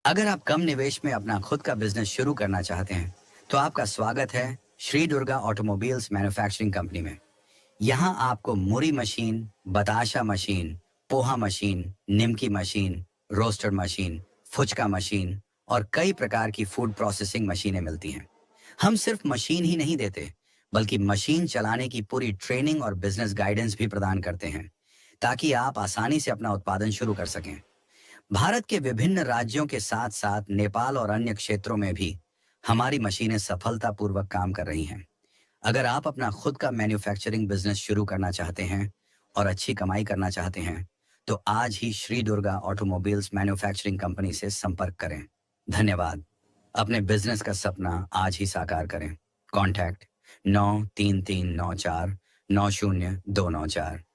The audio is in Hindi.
अगर आप कम निवेश में अपना खुद का बिजनेस शुरू करना चाहते हैं तो आपका स्वागत है Shri Durga automobiles manufacturing company में। यहाँ आपको मुरी मशीन, बताशा मशीन, पोहा मशीन, निमकी machine, roster machine, phuchka machine और कई प्रकार की फूड प्रोसेसिंग मशीनें मिलती हैं। हम सिर्फ मशीन ही नहीं देते बल्कि मशीन चलाने की पूरी ट्रेनिंग और बिजनेस गाइडेंस भी प्रदान करते हैं ताकि आप आसानी से अपना उत्पादन शुरू कर सकें। भारत के विभिन्न राज्यों के साथ साथ नेपाल और अन्य क्षेत्रों में भी हमारी मशीनें सफलतापूर्वक काम कर रही हैं। अगर आप अपना खुद का मैन्युफैक्चरिंग बिजनेस शुरू करना चाहते हैं और अच्छी कमाई करना चाहते हैं तो आज ही Shri Durga automobiles manufacturing company से संपर्क करें। धन्यवाद। अपने बिजनेस का सपना आज ही साकार करें। कॉन्टैक्ट 9339490294।